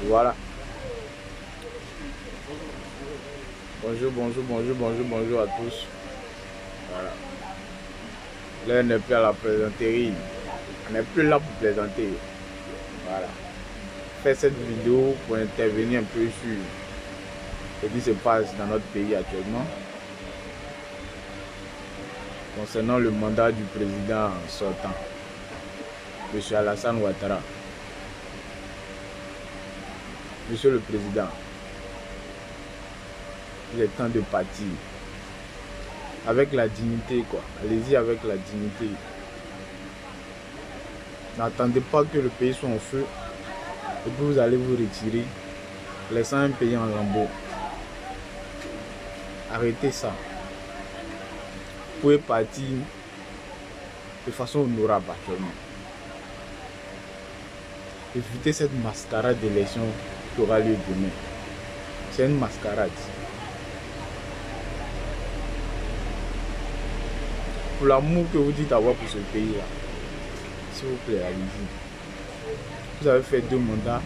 Voilà. Bonjour, bonjour, bonjour, bonjour, bonjour à tous. Voilà. Là, on n'est plus à la plaisanterie. On n'est plus là pour plaisanter. Voilà. Faire cette vidéo pour intervenir un peu sur ce qui se passe dans notre pays actuellement. Concernant le mandat du président sortant, M. Alassane Ouattara. Monsieur le Président, il est temps de partir. Avec la dignité, quoi. Allez-y avec la dignité. N'attendez pas que le pays soit en feu et puis vous allez vous retirer, laissant un pays en lambeaux. Arrêtez ça. Vous pouvez partir de façon honorable actuellement. Évitez cette mascarade d'élection qui aura lieu demain. C'est une mascarade. Pour l'amour que vous dites avoir pour ce pays-là, s'il vous plaît, allez-y. Vous avez fait 2 mandats.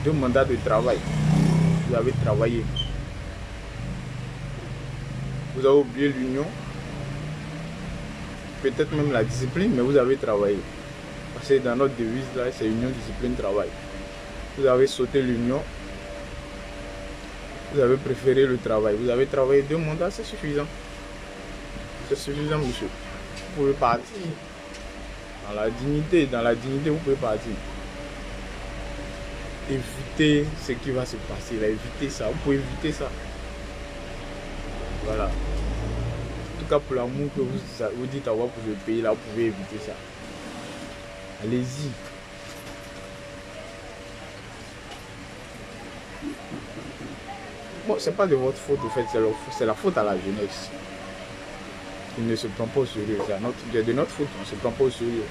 2 mandats de travail. Vous avez travaillé. Vous avez oublié l'union. Peut-être même la discipline, mais vous avez travaillé. Parce que dans notre devise, là, c'est union, discipline, travail. Vous avez sauté l'union. Vous avez préféré le travail. Vous avez travaillé 2 mandats, c'est suffisant. C'est suffisant, monsieur. Vous pouvez partir. Dans la dignité, vous pouvez partir. Évitez ce qui va se passer là. Évitez ça. Vous pouvez éviter ça. Voilà. En tout cas, pour l'amour que vous dites avoir pour ce pays là, vous pouvez éviter ça. Allez-y. Bon, c'est pas de votre faute, en fait, c'est la faute à la jeunesse. Il ne se prend pas au sérieux. C'est de notre faute, on ne se prend pas au sérieux.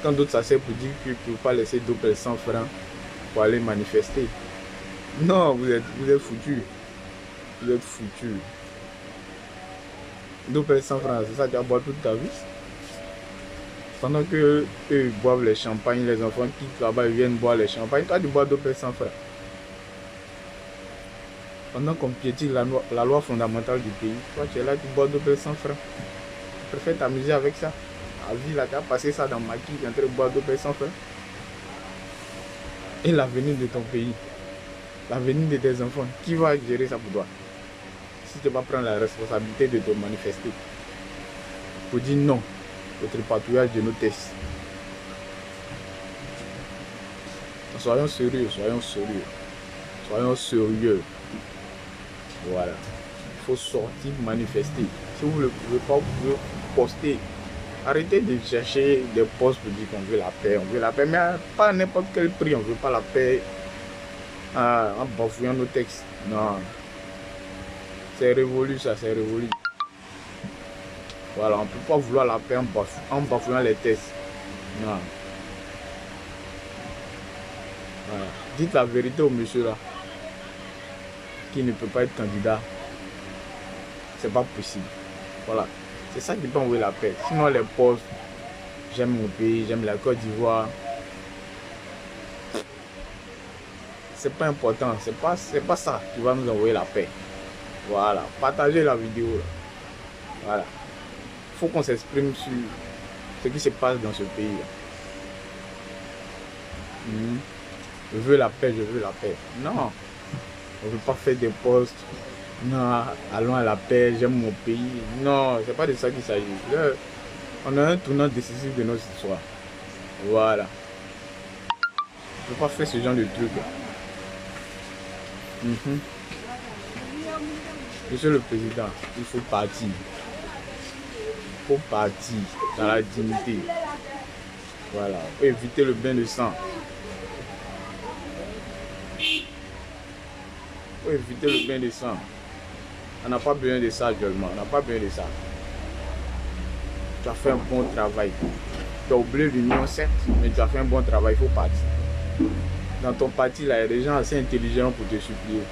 Quand d'autres s'asseyent pour dire qu'ils ne peuvent pas laisser d'autres 100 francs pour aller manifester. Non, vous êtes foutus. Vous êtes foutus. D'autres 100 francs, c'est ça que tu vas boire toute ta vie. Pendant que eux boivent les champagnes, les enfants qui là-bas viennent boire les champagnes, toi tu bois d'autres 100 francs. Pendant qu'on piétine la loi fondamentale du pays, toi tu es là, tu bois 200 francs. Tu préfères t'amuser avec ça. La vie là, tu as passé ça dans ma qui en train de boire 200 francs. Et l'avenir de ton pays, l'avenir de tes enfants, qui va gérer ça pour toi? Si tu vas prendre la responsabilité de te manifester, pour dire non au tripatouillage de nos tests. Soyons sérieux, soyons sérieux. Soyons sérieux. Voilà. Il faut sortir, manifester. Si vous ne le pouvez pas, vous pouvez poster. Arrêtez de chercher des postes pour dire qu'on veut la paix. On veut la paix, mais pas à n'importe quel prix. On ne veut pas la paix en bafouillant nos textes. Non. C'est révolu, ça, c'est révolu. Voilà, on ne peut pas vouloir la paix en bafouillant les textes. Non. Voilà. Dites la vérité au monsieur là, qui ne peut pas être candidat. C'est pas possible. Voilà. C'est ça qui peut envoyer la paix. Sinon les postes, j'aime mon pays, j'aime la Côte d'Ivoire. C'est pas important. C'est pas ça qui va nous envoyer la paix. Voilà. Partagez la vidéo là. Voilà. Il faut qu'on s'exprime sur ce qui se passe dans ce pays là. Je veux la paix, je veux la paix. Non. On ne veut pas faire des postes. Non, allons à la paix, j'aime mon pays. Non, c'est pas de ça qu'il s'agit. On a un tournant décisif de notre histoire. Voilà. On ne peut pas faire ce genre de truc. Monsieur le Président, il faut partir. Il faut partir dans la dignité. Voilà. Pour éviter le bain de sang. Pour éviter le bain de sang. On n'a pas besoin de ça actuellement. On n'a pas besoin de ça. Tu as fait un bon travail. Tu as oublié l'union, certes, mais tu as fait un bon travail. Il faut partir. Dans ton parti, là, il y a des gens assez intelligents pour te supplier.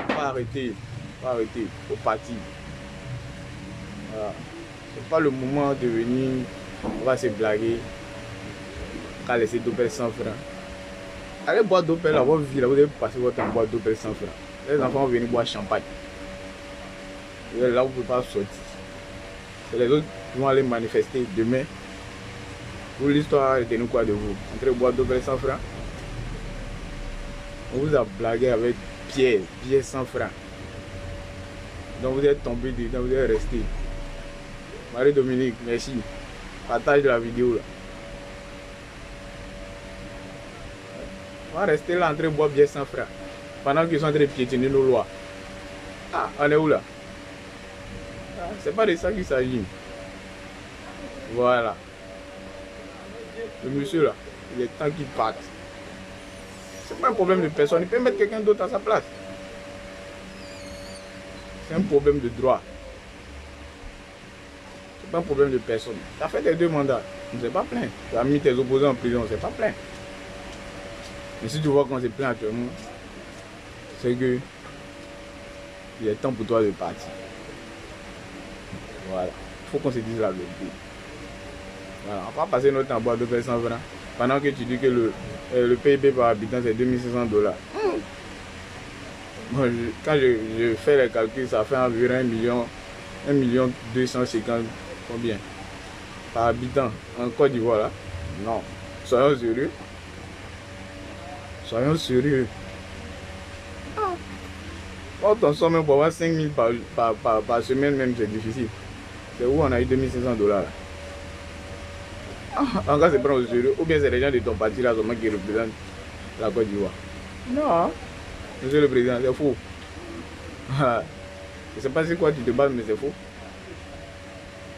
Pas arrêter. Pas arrêter. Il faut partir. Voilà. C'est pas le moment de venir On va se blaguer. On va laisser d'Opel 100 francs. Allez boire d'Opel à votre vie, là, vous devez passer votre temps à boire d'Opel 100 francs. Les enfants vont venir boire champagne. Et là, vous ne pouvez pas sortir. C'est les autres qui vont aller manifester demain. Pour l'histoire, retenez quoi de vous? Entrez boire d'Opel 100 francs. On vous a blagué avec Pierre 100 francs. Donc vous êtes tombé dedans, vous êtes resté. Marie-Dominique, merci. Partage la vidéo là. On va rester là en train de boire bien 100 francs. Pendant qu'ils sont en train de piétiner nos lois. Ah, on est où là? Ah, c'est pas de ça qu'il s'agit. Voilà. Le monsieur là, il est temps qu'il parte. C'est pas un problème de personne, il peut mettre quelqu'un d'autre à sa place. C'est un problème de droit. C'est pas un problème de personne. Tu as fait tes 2 mandats, on ne s'est pas plaint. Tu as mis tes opposants en prison, on ne s'est pas plaint. Mais si tu vois qu'on s'est plaint actuellement, c'est que il est temps pour toi de partir. Voilà. Il faut qu'on se dise la vérité. Voilà. On va passer notre temps à boire 2 100 francs. Pendant que tu dis que le PIB par habitant c'est 2500 $. Bon, quand je fais les calculs, ça fait environ 1 million 250 combien par habitant en Côte d'Ivoire là? Non. Soyons sérieux. Soyons sérieux. Quand on sort même pour avoir 5000 par semaine même, c'est difficile. C'est où on a eu 2500 $. En cas c'est prendre au sérieux, ou bien c'est les gens de ton parti là seulement qui représentent la Côte d'Ivoire. Non, monsieur le président, c'est faux. Je ne sais pas c'est quoi tu te bases, mais c'est faux.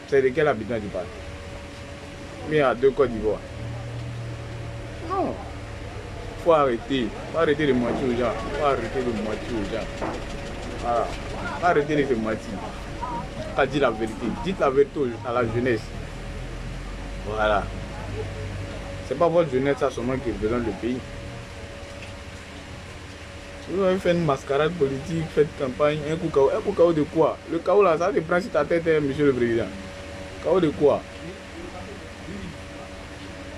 C'est de quel habitant tu parles? Mais il y a 2 Côte d'Ivoire. Non. Faut arrêter. Faut arrêter de mentir aux gens. Faut arrêter de mentir aux gens. Voilà. Faut arrêter de se mentir. Pas dire la vérité. Dites la vérité à la jeunesse. Voilà. C'est pas votre jeunesse ça seulement qui représente le pays. Vous avez fait une mascarade politique, faites campagne, un coup KO de quoi? Le KO là, ça te prend sur ta tête, monsieur le président. KO de quoi?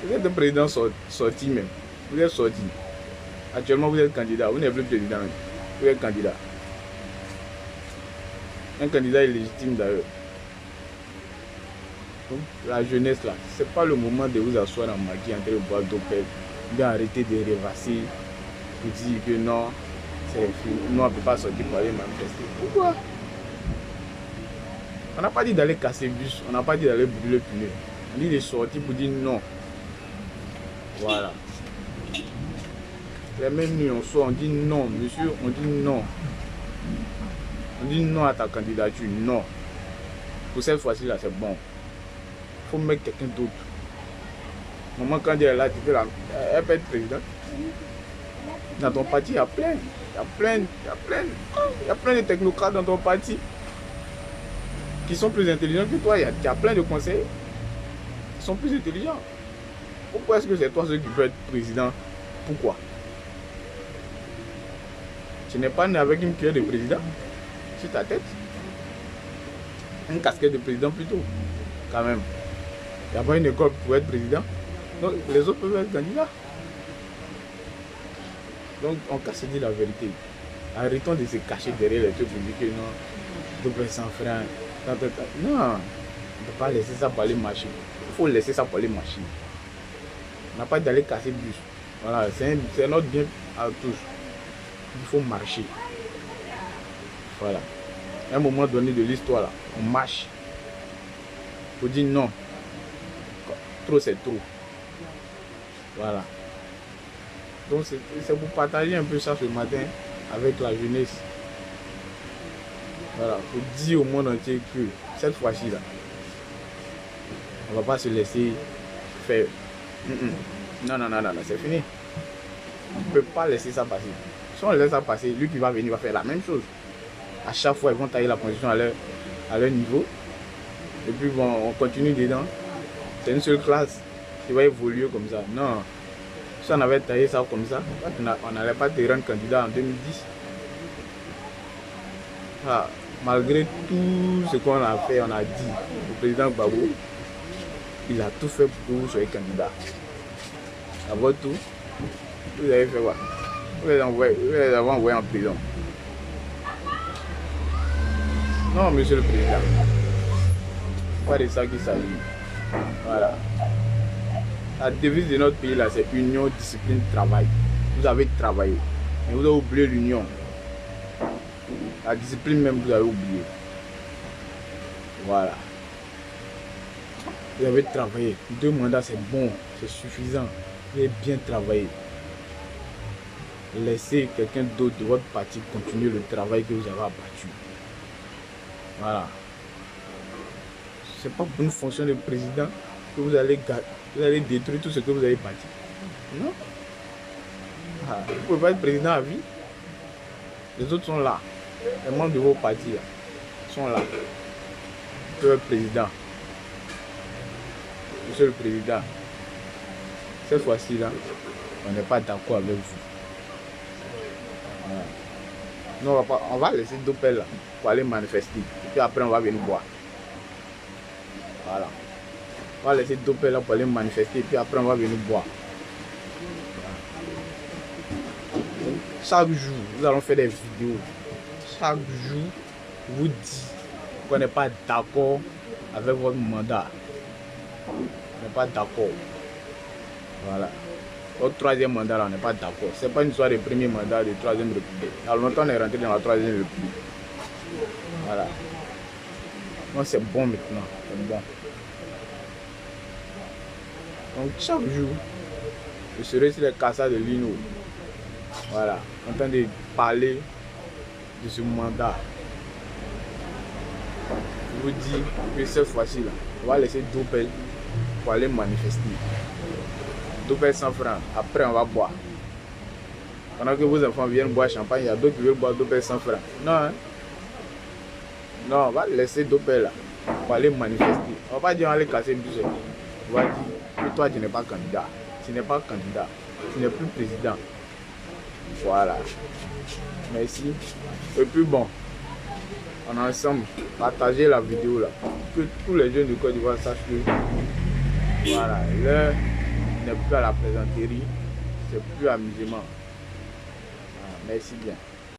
Vous êtes un président sorti même. Vous êtes sorti. Actuellement, vous êtes candidat. Vous n'êtes plus président. Vous êtes candidat. Un candidat illégitime d'ailleurs. Donc, la jeunesse là, c'est pas le moment de vous asseoir en maquis en train de boire d'Opel. Bien arrêter de rêvasser pour dire que non, c'est fini. Non, on ne peut pas sortir pour aller manifester. Pourquoi? On n'a pas dit d'aller casser le bus, on n'a pas dit d'aller brûler le pneu. On dit de sortir pour dire non. Voilà. Les mêmes nuits, on sort, on dit non, monsieur, on dit non. On dit non à ta candidature, non. Pour cette fois-ci là, c'est bon. Il faut mettre quelqu'un d'autre. Maman, quand elle est là, tu peux elle peut être présidente. Dans ton parti, il y a plein. Il y a plein de technocrates dans ton parti qui sont plus intelligents que toi. Il y a plein de conseillers qui sont plus intelligents. Pourquoi est-ce que c'est toi celui qui peut être président? Pourquoi? Tu n'es pas né avec une cuillère de président sur ta tête. Une casquette de président plutôt. Quand même. Il n'y a pas une école pour être président. Donc les autres peuvent être candidats. Donc on casse dit la vérité. Arrêtons de se cacher derrière les trucs pour dire que non, double 100 francs. Non, on ne peut pas laisser ça pour aller marcher. Il faut laisser ça pour aller marcher. On n'a pas d'aller casser le bus. Voilà, c'est notre bien à tous. Il faut marcher. Voilà. À un moment donné de l'histoire, là, on marche. Il faut dire non. Trop, c'est trop. Voilà. Donc c'est pour partager un peu ça ce matin avec la jeunesse. Voilà. Pour dire au monde entier que cette fois-ci, là, on ne va pas se laisser faire. Non, c'est fini. On ne peut pas laisser ça passer. Si on laisse ça passer, lui qui va venir va faire la même chose. À chaque fois, ils vont tailler la constitution à leur niveau. Et puis bon, on continue dedans. C'est une seule classe qui va évoluer comme ça. Non. Si on avait taillé ça comme ça, on n'allait pas te rendre candidat en 2010. Ah, malgré tout ce qu'on a fait, on a dit au président Gbagbo, il a tout fait pour que vous soyez candidat. À votre tour, vous avez fait quoi? Vous les avez envoyés en prison. Non, monsieur le président. Pas de ça qu'il s'agit. Voilà. La devise de notre pays là, c'est union, discipline, travail. Vous avez travaillé. Mais vous avez oublié l'union. La discipline même, vous avez oublié. Voilà. Vous avez travaillé. 2 mandats, c'est bon. C'est suffisant. Vous avez bien travaillé. Laissez quelqu'un d'autre de votre parti continuer le travail que vous avez abattu. Voilà. C'est pas pour une fonction de président que vous allez détruire tout ce que vous avez bâti. Non. Vous ne pouvez pas être président à vie. Les autres sont là. Les membres de vos partis là, sont là. Vous pouvez être président. Monsieur le président, cette fois-ci là, on n'est pas d'accord avec vous. Voilà. Non, on va laisser Dopel là pour aller manifester. Et puis après, on va venir boire. Voilà. On va laisser Dopel là pour aller manifester. Et puis après, on va venir boire. Voilà. Chaque jour, nous allons faire des vidéos. Chaque jour, vous dit qu'on n'est pas d'accord avec votre mandat. On n'est pas d'accord. Voilà. Votre 3e mandat, là, on n'est pas d'accord. Ce n'est pas une histoire de premier mandat, de 3e république. Il y a longtemps, on est rentré dans la 3e république. Voilà. Donc, c'est bon maintenant. C'est bon. Donc, chaque jour, je serai sur les cassades de l'INO. Voilà. En train de parler de ce mandat. Je vous dis que cette fois-ci, là, on va laisser Dopel pour aller manifester. Dopel 100 francs. Après, on va boire. Pendant que vos enfants viennent boire champagne, il y a d'autres qui veulent boire Dopel 100 francs. Non, hein? Non, on va laisser Dopel là pour aller manifester. On va pas dire on va aller casser le budget. On va dire que toi, tu n'es pas candidat. Tu n'es pas candidat. Tu n'es plus président. Voilà. Merci. Et puis bon, on est ensemble. Partagez la vidéo là. Que tous les jeunes du Côte d'Ivoire sachent que voilà, l'heure n'est plus à la plaisanterie, c'est plus amusement. Voilà, merci bien.